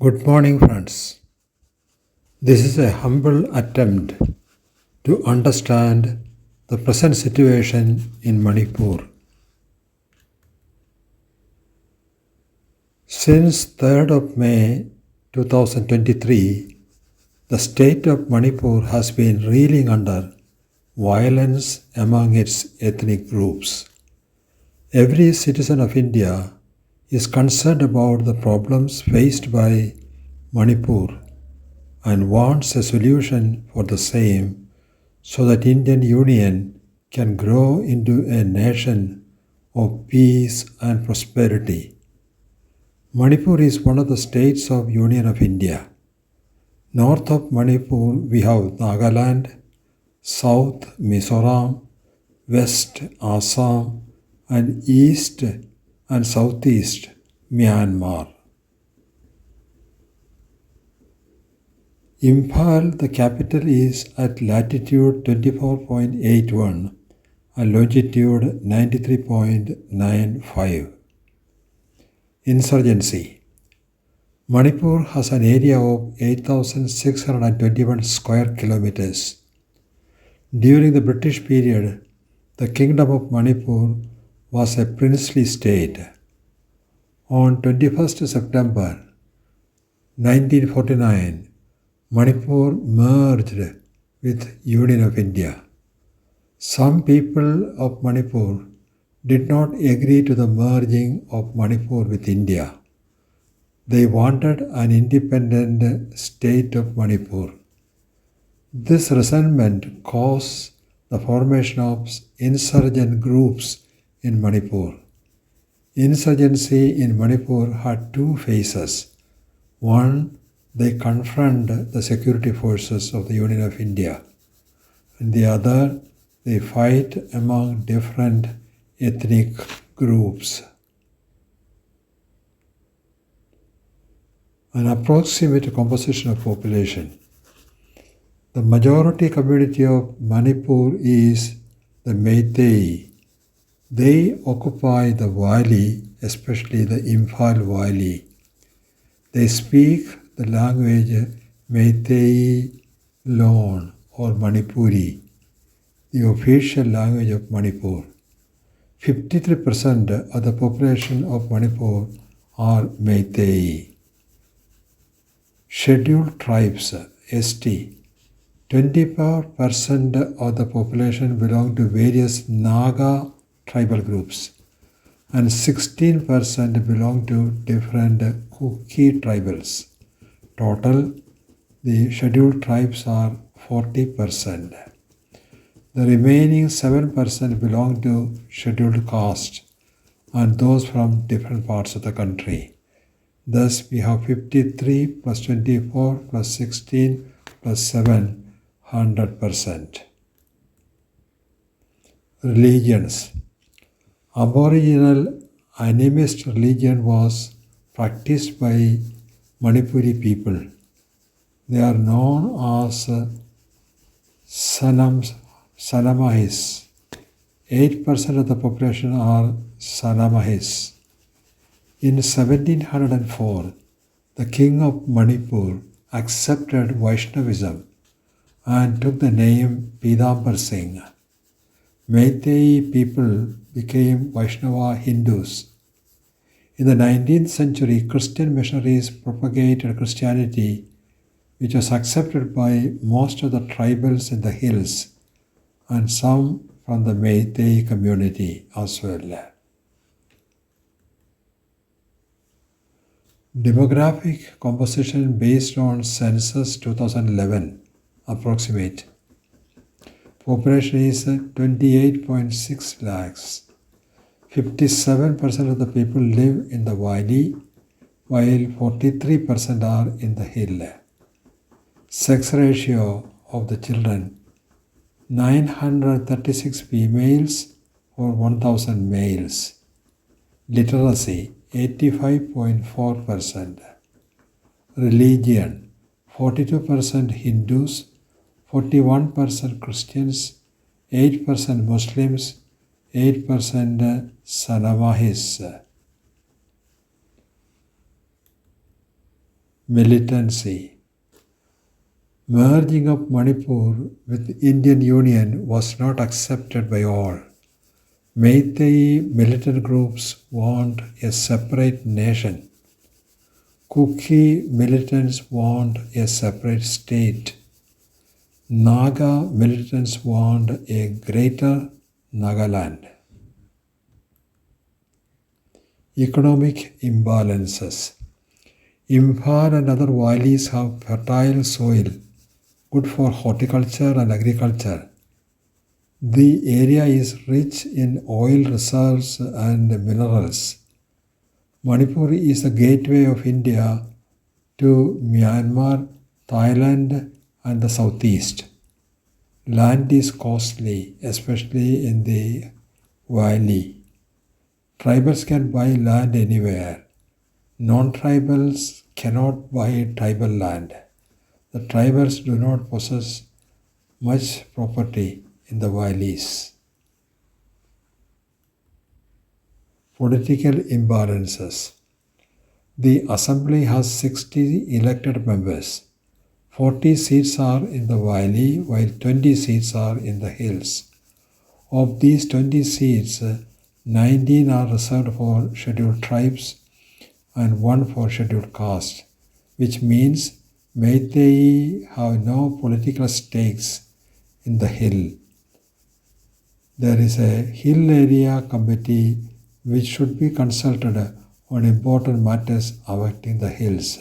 Good morning, friends. This is a humble attempt to understand the present situation in Manipur. Since 3rd of May 2023, the state of Manipur has been reeling under violence among its ethnic groups. Every citizen of India is concerned about the problems faced by Manipur and wants a solution for the same so that Indian Union can grow into a nation of peace and prosperity. Manipur is one of the states of Union of India. North of Manipur we have Nagaland, South Mizoram, West Assam, and East and Southeast Myanmar. Imphal, the capital, is at latitude 24.81 and longitude 93.95. Insurgency. Manipur has an area of 8,621 square kilometers. During the British period, the Kingdom of Manipur was a princely state. On 21st September 1949, Manipur merged with Union of India. Some people of Manipur did not agree to the merging of Manipur with India. They wanted an independent state of Manipur. This resentment caused the formation of insurgent groups in Manipur. Insurgency in Manipur had two phases. One, they confront the security forces of the Union of India. And the other, they fight among different ethnic groups. An approximate composition of population. The majority community of Manipur is the Meitei. They occupy the valley, especially the Imphal Valley. They speak the language Meitei Lon or Manipuri, the official language of Manipur. 53% of the population of Manipur are Meitei. Scheduled tribes, ST. 24% of the population belong to various Naga tribal groups and 16% belong to different Kuki tribals. Total, the scheduled tribes are 40%. The remaining 7% belong to scheduled caste and those from different parts of the country. Thus, we have 53 plus 24 plus 16 plus 7, 100%. Religions. Aboriginal animist religion was practiced by Manipuri people. They are known as Sanamahis. 8% of the population are Sanamahis. In 1704, the king of Manipur accepted Vaishnavism and took the name Pidambar Singh. Meitei people became Vaishnava Hindus. In the 19th century, Christian missionaries propagated Christianity, which was accepted by most of the tribals in the hills and some from the Meitei community as well. Demographic composition based on Census 2011 approximate. Population is 28.6 lakhs. 57% of the people live in the valley, while 43% are in the hill. Sex ratio of the children, 936 females for 1000 males. Literacy, 85.4%. Religion, 42% Hindus, 41% Christians, 8% Muslims, 8% Sanamahis. Militancy. Merging of Manipur with Indian Union was not accepted by all. Meitei militant groups want a separate nation. Kuki militants want a separate state. Naga militants want a greater Nagaland. Economic imbalances. Imphal and other valleys have fertile soil, good for horticulture and agriculture. The area is rich in oil reserves and minerals. Manipur is the gateway of India to Myanmar, Thailand, and the southeast. Land is costly, especially in the valley. Tribals can buy land anywhere. Non-tribals cannot buy tribal land. The tribals do not possess much property in the valleys. Political imbalances. The assembly has 60 elected members. 40 seats are in the valley while 20 seats are in the hills. Of these 20 seats, 19 are reserved for scheduled tribes and 1 for scheduled caste, which means Meitei have no political stakes in the hill. There is a hill area committee which should be consulted on important matters affecting the hills,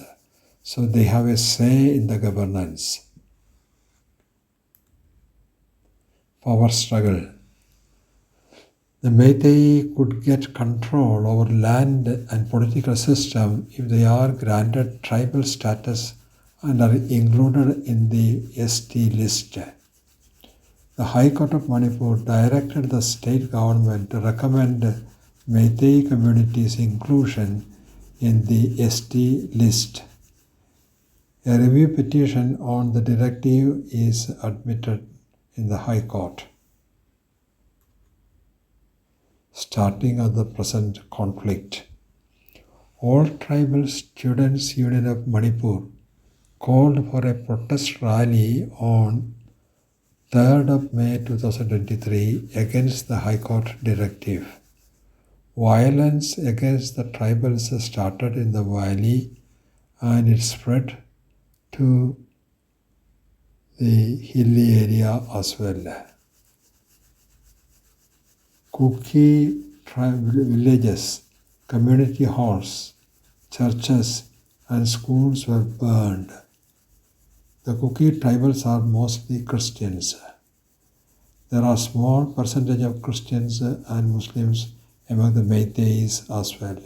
so they have a say in the governance. Power struggle. The Meitei could get control over land and political system if they are granted tribal status and are included in the ST list. The High Court of Manipur directed the state government to recommend Meitei communities' inclusion in the ST list. A review petition on the directive is admitted in the High Court. Starting of the present conflict. All Tribal Students' Union of Manipur called for a protest rally on 3rd of May 2023 against the High Court directive. Violence against the tribals started in the valley and it spread to the hilly area as well. Kuki villages, community halls, churches and schools were burned. The Kuki tribals are mostly Christians. There are small percentage of Christians and Muslims among the Meiteis as well.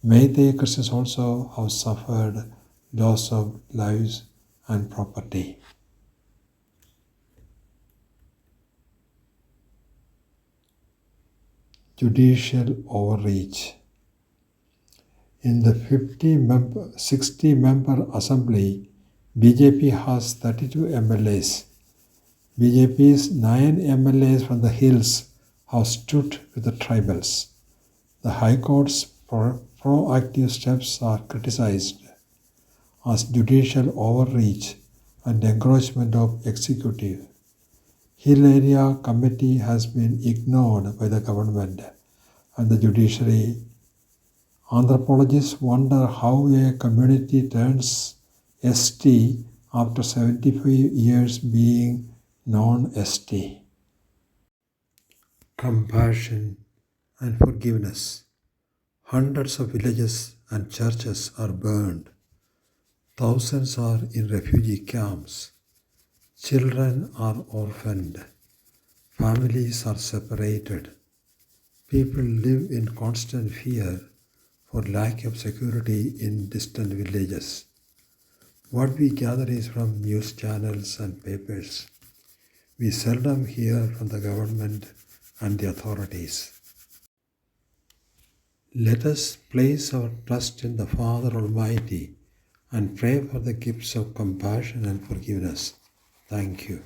Meitei Christians also have suffered loss of lives and property. Judicial overreach. In the 60-member assembly, BJP has 32 MLAs. BJP's 9 MLAs from the hills have stood with the tribals. The High Court's proactive steps are criticized as judicial overreach and encroachment of executive. Hill Area Committee has been ignored by the government and the judiciary. Anthropologists wonder how a community turns ST after 75 years being non-ST. Compassion and forgiveness. Hundreds of villages and churches are burned. Thousands are in refugee camps. Children are orphaned. Families are separated. People live in constant fear for lack of security in distant villages. What we gather is from news channels and papers. We seldom hear from the government and the authorities. Let us place our trust in the Father Almighty and pray for the gifts of compassion and forgiveness. Thank you.